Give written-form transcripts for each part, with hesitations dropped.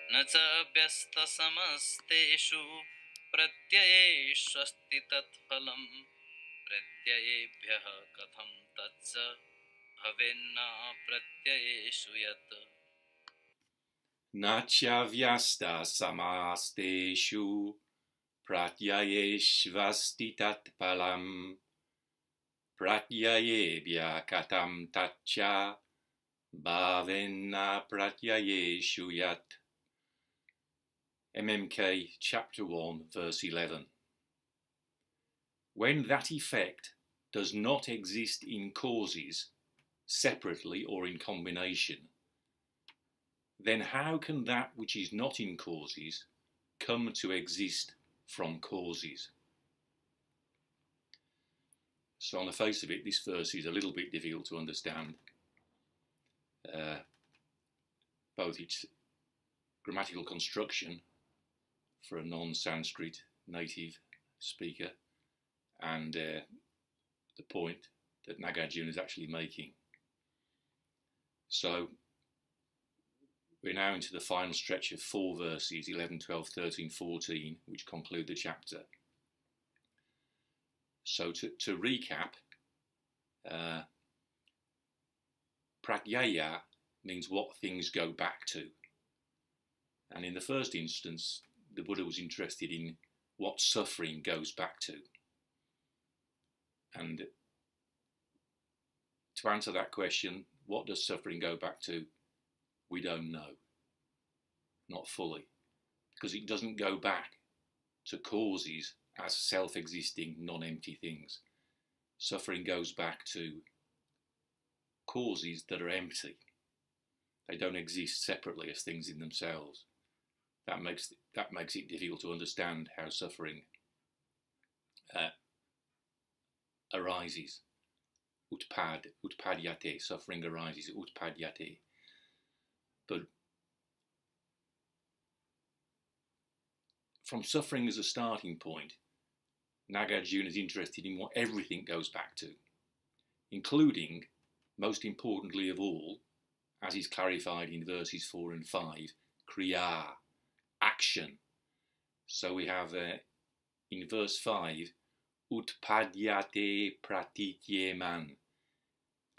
न च vyasta-samasteṣu pratyayeṣv asti phalam pratyayebhyaḥ kathaṁ bhaven pratyayeṣu yat. Na cha vyasta-samasteṣu pratyayeṣv asti phalam pratyayebhyaḥ kathaṁ bhaven pratyayeṣu yat. MMK chapter 1 verse 11. When that effect does not exist in causes separately or in combination, then how can that which is not in causes come to exist from causes? So on the face of it, this verse is a little bit difficult to understand, both its grammatical construction for a non-Sanskrit native speaker and the point that Nagarjuna is actually making. So we're now into the final stretch of 4 verses, 11, 12, 13, 14, which conclude the chapter. So to recap, pratyaya means what things go back to. And in the first instance, the Buddha was interested in what suffering goes back to. And to answer that question, what does suffering go back to? We don't know. Not fully. Because it doesn't go back to causes as self-existing, non-empty things. Suffering goes back to causes that are empty. They don't exist separately as things in themselves. That makes it difficult to understand how suffering arises. Utpadyate, suffering arises, utpadyate. But from suffering as a starting point, Nagarjuna is interested in what everything goes back to, including, most importantly of all, as is clarified in verses 4 and 5, kriya, action. So we have in verse 5, utpadyate pratyayebhyaḥ.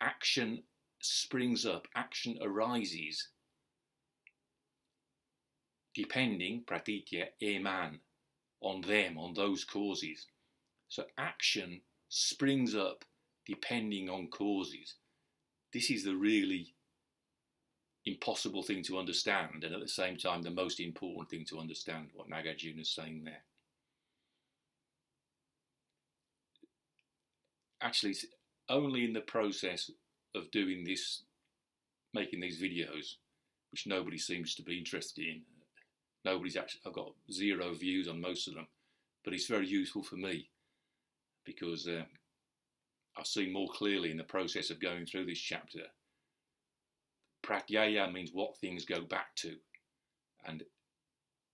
Action springs up, action arises, depending, pratyayebhyaḥ, on them, on those causes. So action springs up depending on causes. This is the really impossible thing to understand, and at the same time the most important thing to understand, what Nagarjuna is saying there. Actually, it's only in the process of doing this, making these videos, which nobody seems to be interested in. I've got 0 views on most of them, but it's very useful for me because I see more clearly in the process of going through this chapter. Pratyaya means what things go back to, and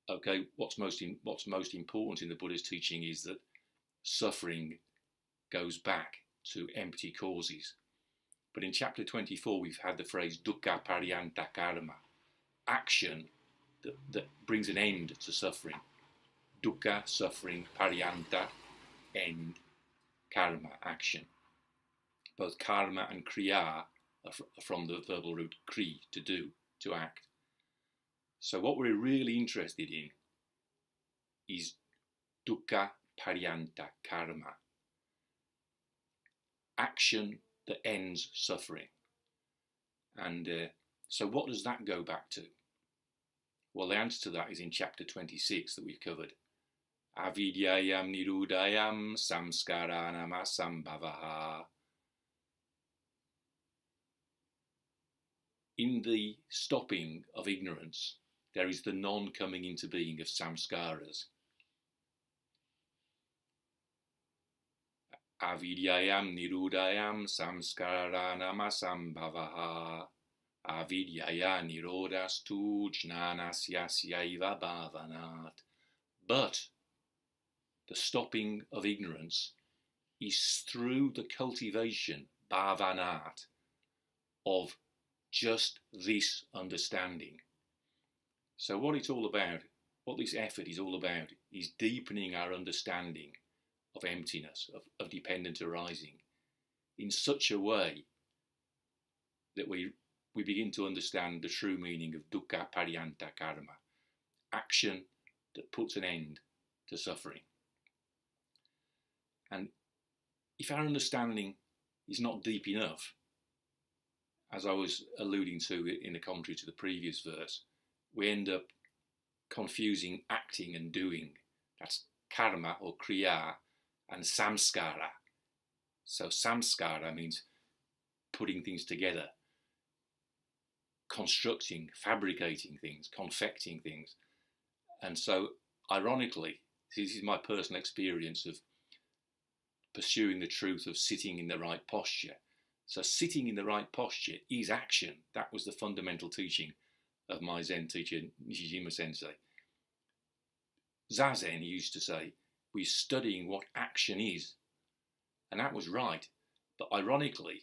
okay, what's most important in the Buddha's teaching is that suffering goes back to empty causes. But in chapter 24, we've had the phrase dukkha paryanta karma, action that brings an end to suffering. Dukkha, suffering, paryanta, end, karma, action. Both karma and kriya are from the verbal root kri, to do, to act. So what we're really interested in is dukkha paryanta karma, action that ends suffering. And so what does that go back to? Well, the answer to that is in chapter 26 that we've covered. Avidyayam nirudayam samskaranam asambhavaha. In the stopping of ignorance, there is the non-coming into being of samskaras. Avidyayam nirudayam samskaranam asambhavaha. Avidyaya nirodastu jnanasyasya bhavanat. But the stopping of ignorance is through the cultivation, bhavanat, of just this understanding. So what it's all about, what this effort is all about, is deepening our understanding of emptiness, of dependent arising, in such a way that we begin to understand the true meaning of dukkha paryanta karma, action that puts an end to suffering. And if our understanding is not deep enough, as I was alluding to in the commentary to the previous verse, we end up confusing acting and doing. That's karma or kriya, and samskara. So samskara means putting things together, constructing, fabricating things, confecting things. And so, ironically, this is my personal experience of pursuing the truth of sitting in the right posture. So sitting in the right posture is action. That was the fundamental teaching of my Zen teacher, Nishijima Sensei. Zazen, he used to say, we're studying what action is. And that was right. But ironically,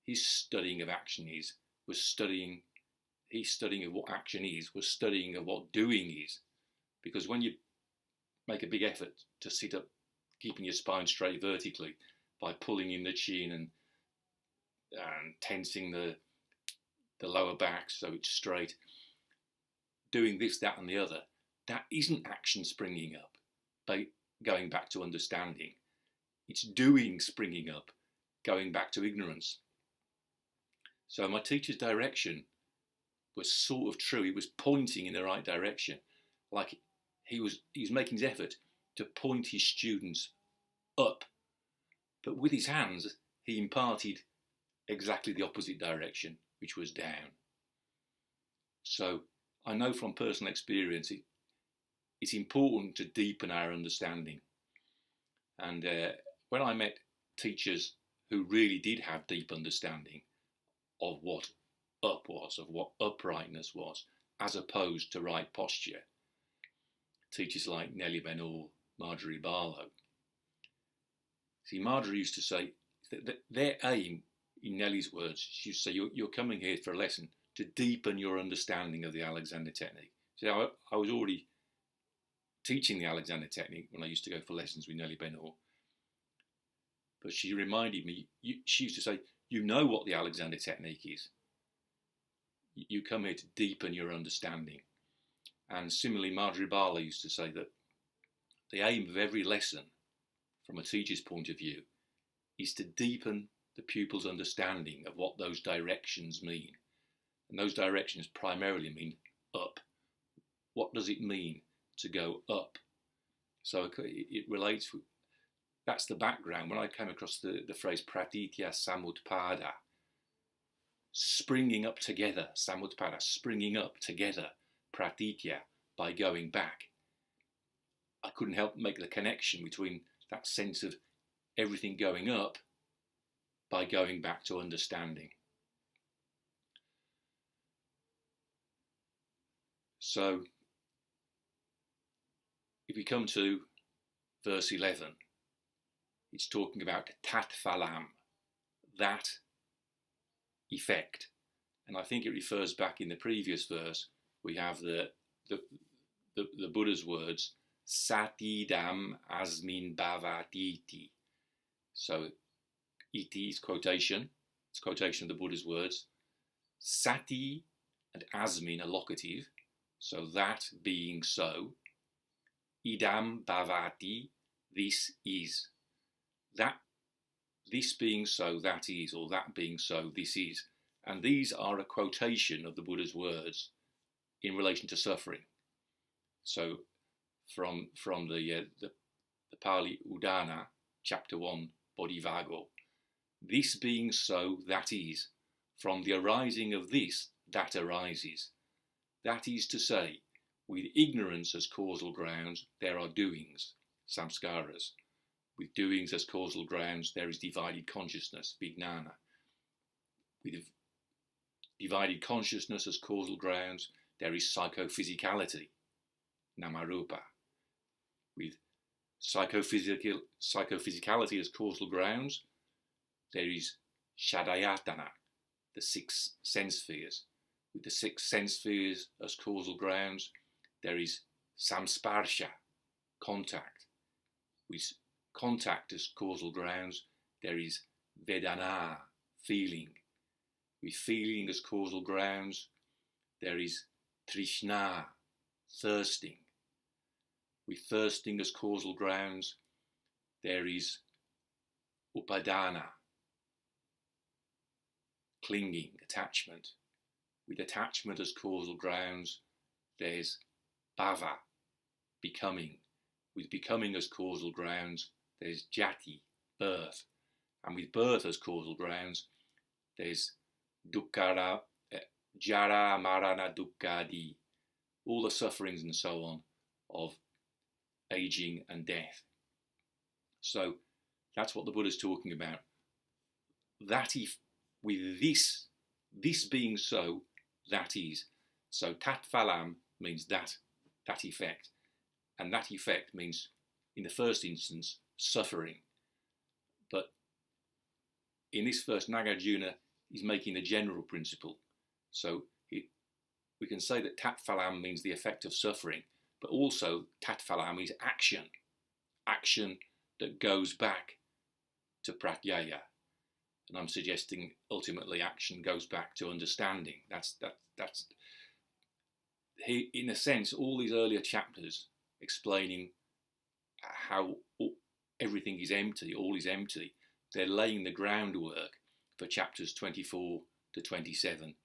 his studying of action was studying of what action is, was studying of what doing is. Because when you make a big effort to sit up, keeping your spine straight vertically by pulling in the chin and tensing the lower back so it's straight, doing this, that and the other, that isn't action springing up, going back to understanding. It's doing springing up, going back to ignorance. So my teacher's direction was sort of true. He was pointing in the right direction. Like he was making his effort to point his students up. But with his hands, he imparted exactly the opposite direction, which was down. So I know from personal experience it's important to deepen our understanding. And when I met teachers who really did have deep understanding of what up was, of what uprightness was, as opposed to right posture, teachers like Nellie Ben-Or, Marjorie Barlow. See, Marjorie used to say that their aim, in Nellie's words, she used to say, you're coming here for a lesson to deepen your understanding of the Alexander technique. See, I was already teaching the Alexander technique when I used to go for lessons with Nellie Ben-Or. But she reminded me, she used to say, you know what the Alexander technique is. You come here to deepen your understanding. And similarly, Marjorie Barlow used to say that the aim of every lesson, from a teacher's point of view, is to deepen the pupil's understanding of what those directions mean. And those directions primarily mean up. What does it mean to go up? So it relates with, that's the background. When I came across the phrase pratyayeṣu, springing up together, samutpada, springing up together, pratitya, by going back, I couldn't help make the connection between that sense of everything going up by going back to understanding. So, if we come to verse 11, it's talking about phalam, that effect. And I think it refers back in the previous verse, we have the Buddha's words, satidam asmin bhavatiti. So iti is quotation, it's quotation of the Buddha's words. Sati and asmin are locative, so that being so. Idam bhavati, this is. That, this being so, that is, or that being so, this is. And these are a quotation of the Buddha's words in relation to suffering. So from the Pali Udana, chapter 1, Bodhivago, this being so, that is. From the arising of this, that arises. That is to say, with ignorance as causal grounds, there are doings, samskaras. With doings as causal grounds, there is divided consciousness, vijnana. With divided consciousness as causal grounds, there is psychophysicality, namarupa. With psychophysicality as causal grounds, there is shadayatana, the 6 sense spheres. with the 6 sense spheres as causal grounds, there is samsparsha, contact. With contact as causal grounds, there is vedana, feeling. With feeling as causal grounds, there is trishna, thirsting. With thirsting as causal grounds, there is upadana, clinging, attachment. With attachment as causal grounds, there's bhava, becoming. With becoming as causal grounds, there's jati, birth. And with birth as causal grounds, there's dukkara, jara, marana, dukkadi, all the sufferings and so on of aging and death. So that's what the Buddha's talking about. That if with this being so, that is. So tat phalam means that effect. And that effect means, in the first instance, suffering. But in this verse, Nagarjuna is making a general principle. So we can say that tat phalam means the effect of suffering, but also tat phalam is action. Action that goes back to pratyaya. And I'm suggesting ultimately action goes back to understanding. That's in a sense, all these earlier chapters explaining how everything is empty, all is empty, they're laying the groundwork for chapters 24 to 27,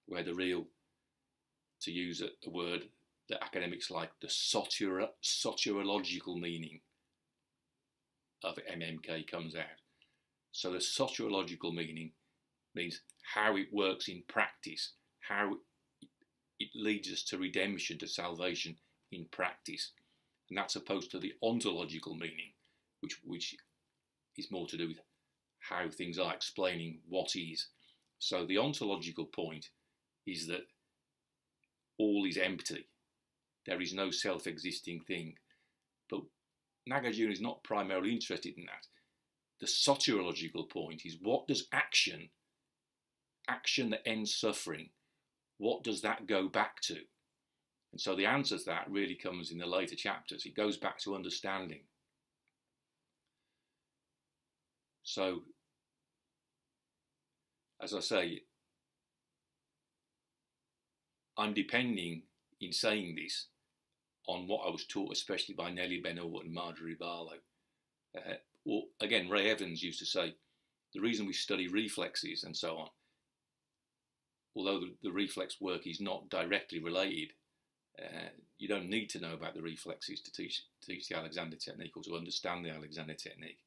where the real, to use a word that academics like, the soteriological meaning of MMK comes out. So the soteriological meaning means how it works in practice, how it leads us to redemption, to salvation in practice. And that's opposed to the ontological meaning, which is more to do with how things are, explaining what is. So the ontological point is that all is empty. There is no self-existing thing. But Nagarjuna is not primarily interested in that. The soteriological point is, what does action that ends suffering, what does that go back to? And so the answer to that really comes in the later chapters. It goes back to understanding. So, as I say, I'm depending in saying this on what I was taught, especially by Nellie Benoit and Marjorie Barlow. Or again, Ray Evans used to say, the reason we study reflexes and so on, although the reflex work is not directly related, you don't need to know about the reflexes to teach the Alexander technique or to understand the Alexander technique.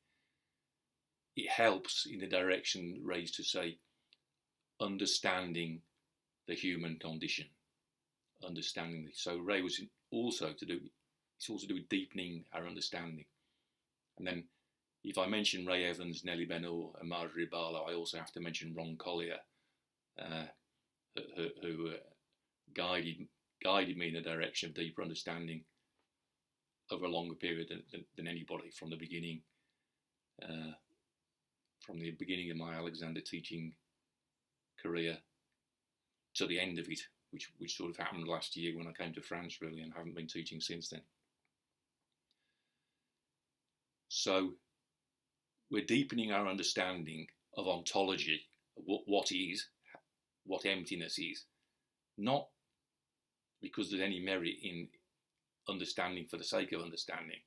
It helps in the direction raised to say, understanding the human condition. Understanding this. So Ray was also to do with deepening our understanding. And then if I mention Ray Evans, Nellie Benoit and Marjorie Barlow, I also have to mention Ron Collier, who guided me in the direction of deeper understanding over a longer period than anybody from the beginning. From the beginning of my Alexander teaching career to the end of it, which sort of happened last year when I came to France, really, and haven't been teaching since then. So we're deepening our understanding of ontology, of what is, what emptiness is, not because there's any merit in understanding for the sake of understanding.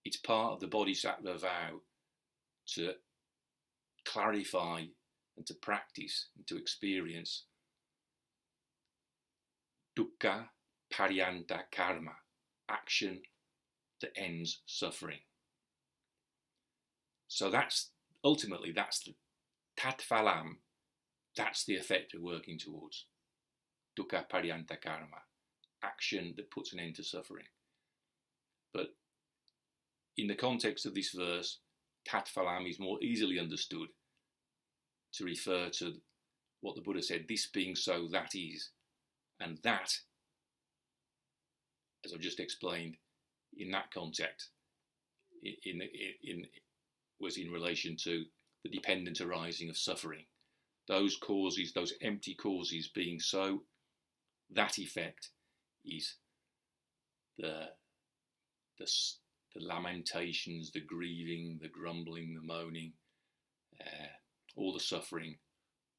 It's part of the Bodhisattva vow to clarify and to practice and to experience dukkha paryanta karma, action that ends suffering. So that's the tat phalam, that's the effect we're working towards. Dukkha paryanta karma, action that puts an end to suffering. But in the context of this verse, tat phalam is more easily understood to refer to what the Buddha said, this being so, that is. And that, as I've just explained, in that context, was in relation to the dependent arising of suffering. those causes, those empty causes being so, that effect is the lamentations, the grieving, the grumbling, the moaning, all the suffering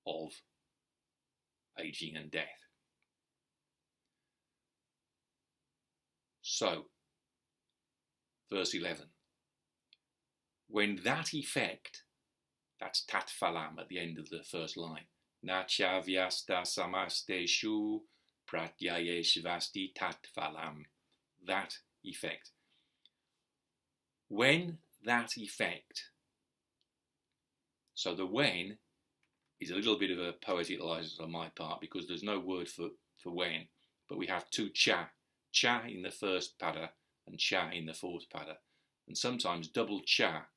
of aging and death. So, verse 11. When that effect, that's tat phalam at the end of the first line, na cha vyasta-samasteṣu pratyayeṣv tat phalam, that effect. When that effect, so the when is a little bit of a poetic license on my part because there's no word for when, but we have two cha in the first pada and cha in the fourth pada, and sometimes double cha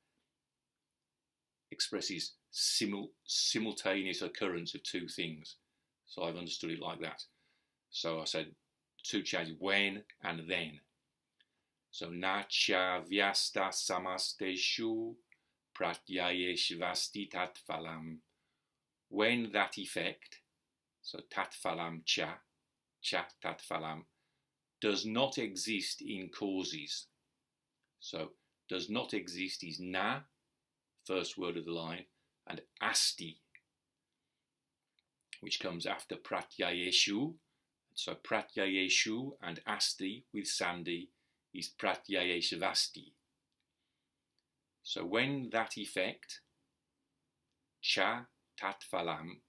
expresses simultaneous occurrence of two things. So I've understood it like that. So I said two chas, when and then. So na cha vyasta-samasteṣu pratyayeṣv tat phalam. When that effect, so tat phalam cha tat phalam, does not exist in causes. So does not exist is na, first word of the line, and asti, which comes after pratyayeṣu. So pratyayeṣu and asti with sandhi is pratyayeṣv. So when that effect, cha tat phalam,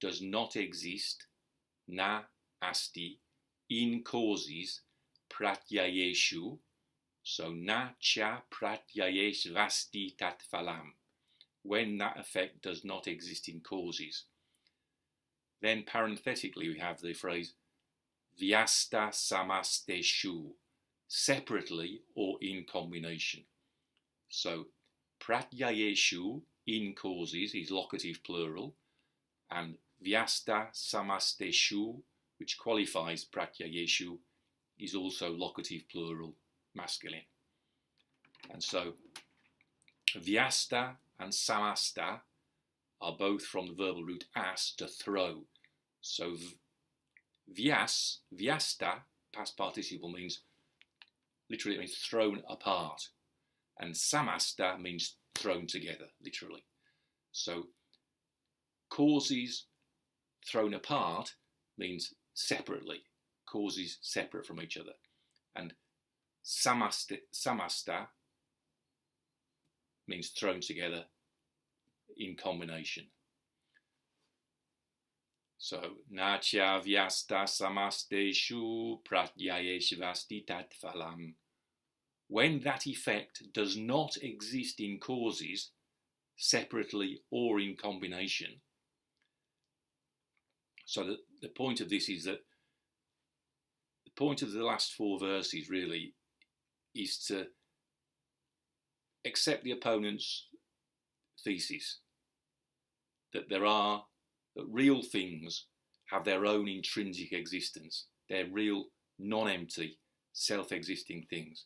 does not exist, na asti, in causes, pratyayeṣu, so na cha pratyayeṣv tat phalam, when that effect does not exist in causes. Then parenthetically we have the phrase vyasta-samasteṣu, separately or in combination. So pratyayeṣu in causes is locative plural, and vyasta-samasteṣu, which qualifies pratyayeṣu, is also locative plural masculine. And so vyasta and samasta are both from the verbal root as, to throw. So vyasta, past participle, means literally, it means thrown apart, and samasta means thrown together, literally. So causes thrown apart means separately, causes separate from each other, and samasta means thrown together in combination. So na cha vyasta-samasteṣu pratyayeṣv tat phalam. When that effect does not exist in causes, separately or in combination. So the point of this is that the point of the last four verses really is to accept the opponent's thesis that that real things have their own intrinsic existence. They're real, non-empty, self-existing things.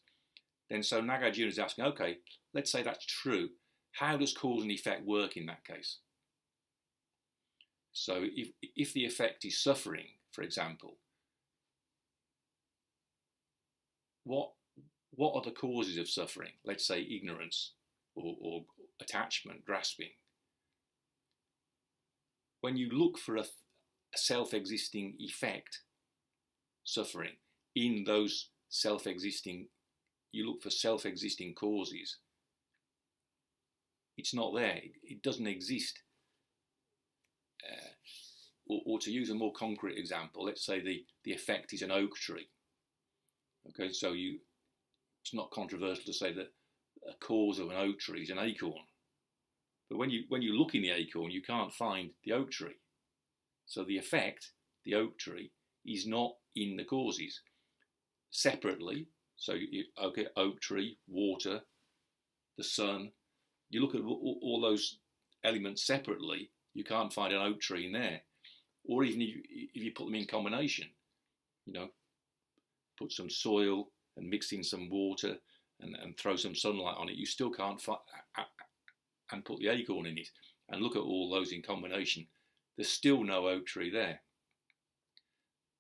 Then so Nagarjuna is asking, okay, let's say that's true. How does cause and effect work in that case? So if the effect is suffering, for example, what are the causes of suffering? Let's say ignorance or attachment, grasping. When you look for a self-existing effect, suffering, in those self-existing, you look for self-existing causes, it's not there, it doesn't exist. Or to use a more concrete example, let's say the effect is an oak tree. Okay, so it's not controversial to say that a cause of an oak tree is an acorn. But when you look in the acorn, you can't find the oak tree. So the effect, the oak tree, is not in the causes. Separately, so okay, oak tree, water, the sun, you look at all those elements separately, you can't find an oak tree in there. Or even if you put them in combination, put some soil and mix in some water and throw some sunlight on it, you still can't find, and put the acorn in it, and look at all those in combination, there's still no oak tree there.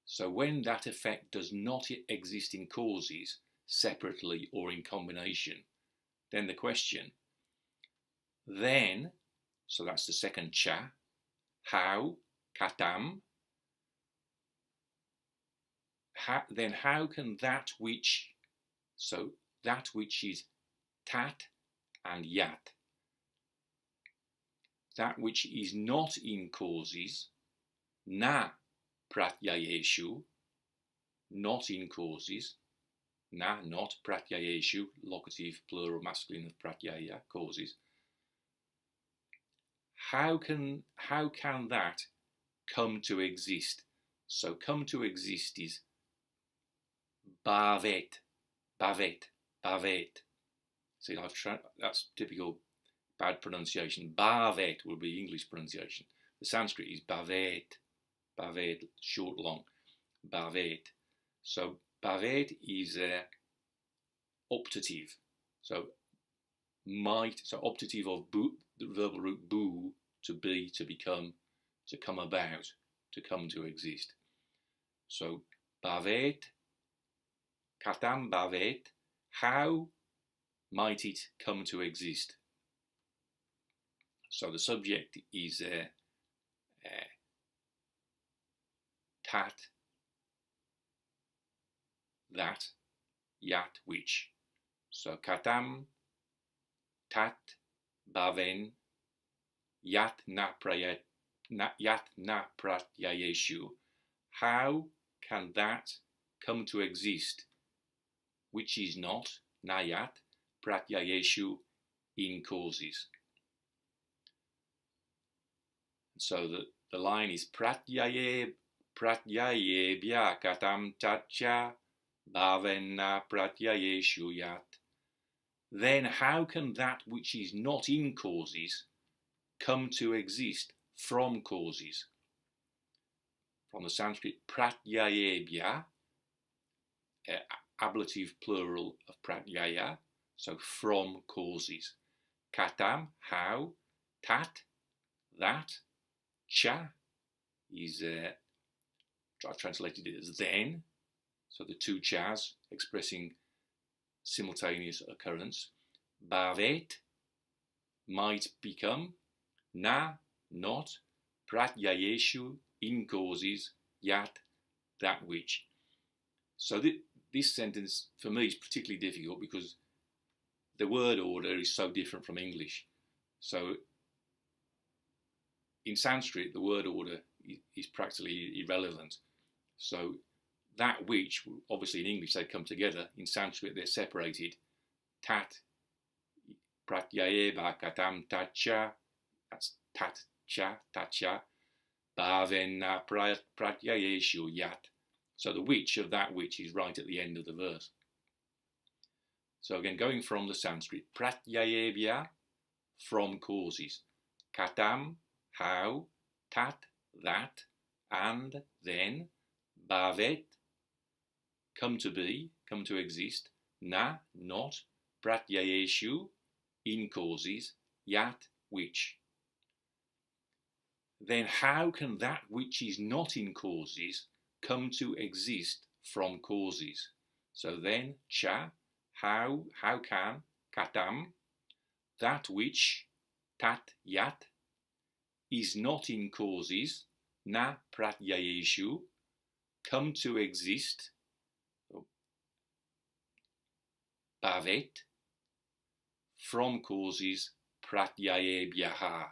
So when that effect does not exist in causes, separately or in combination, then the question, then, so that's the second cha, how, kathaṁ, then how can that which, so that which is tat and yat, that which is not in causes, na pratyayeṣu, not in causes, na, not, pratyayeṣu, locative, plural, masculine of pratyaya, causes. How can that come to exist? So come to exist is bhavet. See, that's typical bad pronunciation. Bhavet would be English pronunciation. The Sanskrit is bhavet, short, long, bhavet. So bhavet is optative. So might, so optative of bu, the verbal root bu, to be, to become, to come about, to come to exist. So bhavet, kathaṁ bhavet, how might it come to exist? So the subject is tat, that, yat, which. So kathaṁ, tat, bhaven, yat na pratyayeṣu. How can that come to exist, which is not, na yat, pratyayeṣu, in causes? So the line is pratyayebhyaḥ kathaṁ tatcha bhaven na pratyayeṣu yat. Then how can that which is not in causes come to exist from causes? From the Sanskrit pratyayebhyaḥ, ablative plural of pratyaya, so from causes. Kathaṁ, how, tat, that, cha is, I've translated it as then, so the two chas expressing simultaneous occurrence. Bhavet, might become, na, not, pratyayeṣu, in causes, yat, that which. So this sentence for me is particularly difficult because the word order is so different from English. So in Sanskrit, the word order is practically irrelevant. So that which, obviously in English they come together, in Sanskrit they're separated. Tat, pratyayebhyaḥ kathaṁ tatcha, that's tat cha, tatcha, bhaven na pratyayeṣu yat. So the which of that which is right at the end of the verse. So again, going from the Sanskrit, pratyayebhyaḥ, from causes, kathaṁ, how, tat, that, and then, bhavet, come to be, come to exist, na, not, pratyayeṣu, in causes, yat, which. Then how can that which is not in causes come to exist from causes? So then, cha, how can, kathaṁ, that which, tat, yat, is not in causes, na pratyayeṣu, come to exist, bhavet, from causes, pratyayebhyaḥ.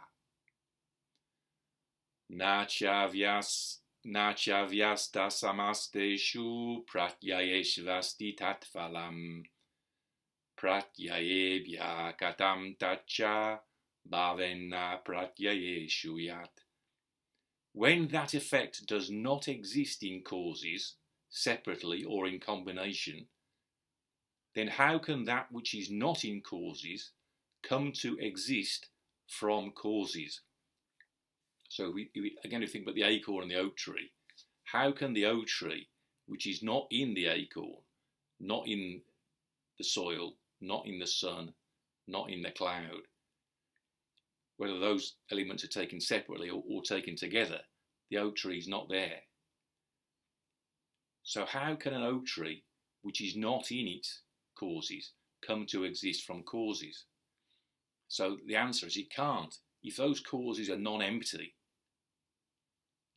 Na cha vyasta-samasteṣu pratyayeṣv asti tat phalam. Pratyayebhyaḥ kathaṁ tatcha bhaven na pratyayeṣu yat. When that effect does not exist in causes, separately or in combination, then how can that which is not in causes come to exist from causes? So again, we think about the acorn and the oak tree. How can the oak tree, which is not in the acorn, not in the soil, not in the sun, not in the cloud, whether those elements are taken separately or taken together, the oak tree is not there. So how can an oak tree, which is not in its causes, come to exist from causes? So the answer is it can't. If those causes are non-empty,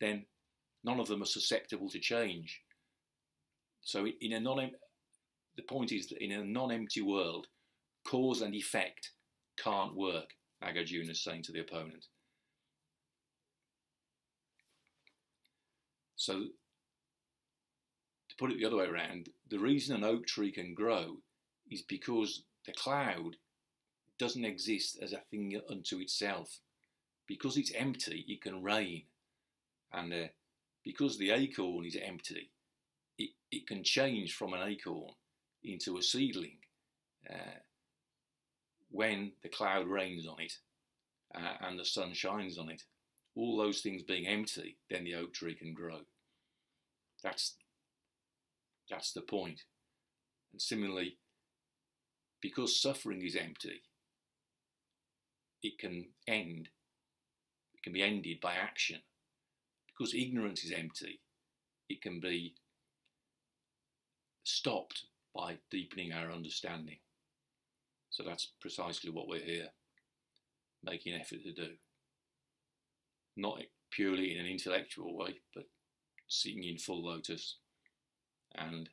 then none of them are susceptible to change. So the point is that in a non-empty world, cause and effect can't work, Nagarjuna is saying to the opponent. So, to put it the other way around, the reason an oak tree can grow is because the cloud doesn't exist as a thing unto itself. Because it's empty, it can rain. And because the acorn is empty, it can change from an acorn into a seedling when the cloud rains on it and the sun shines on it. All those things being empty, then the oak tree can grow. That's the point. And similarly, because suffering is empty, it can be ended by action. Because ignorance is empty, it can be stopped by deepening our understanding. So that's precisely what we're here making an effort to do. Not purely in an intellectual way, but sitting in full lotus and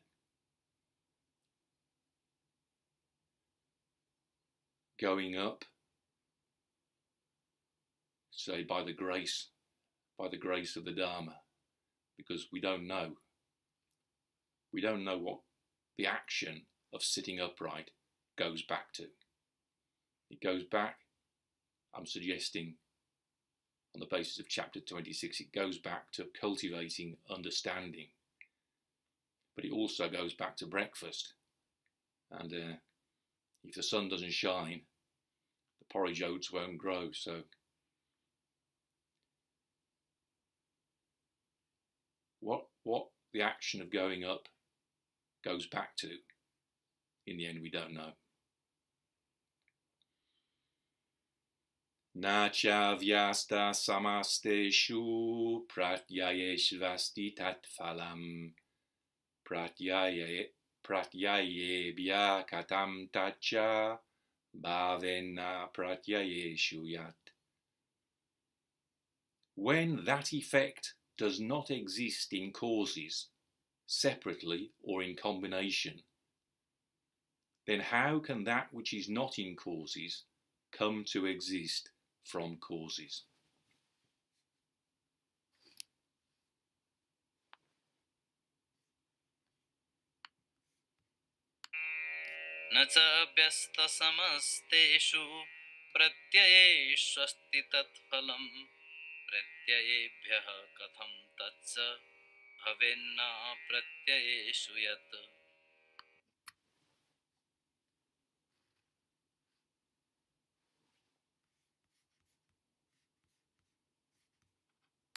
going up, say by the grace of the Dharma, because we don't know what the action of sitting upright goes back to. It goes back, I'm suggesting on the basis of chapter 26, it goes back to cultivating understanding, but it also goes back to breakfast. And if the sun doesn't shine, the porridge oats won't grow. So what the action of going up goes back to, in the end, we don't know. Na cha vyasta-samasteṣu pratyayeṣv asti tat phalam pratyayebhyaḥ kathaṁ tacha bhaven pratyayeṣu. When that effect does not exist in causes, separately or in combination, then how can that which is not in causes come to exist from causes? न च vyasta-samasteṣu pratyayeṣu asti phalam pratyayebhyaḥ kathaṁ bhaven pratyayeṣu.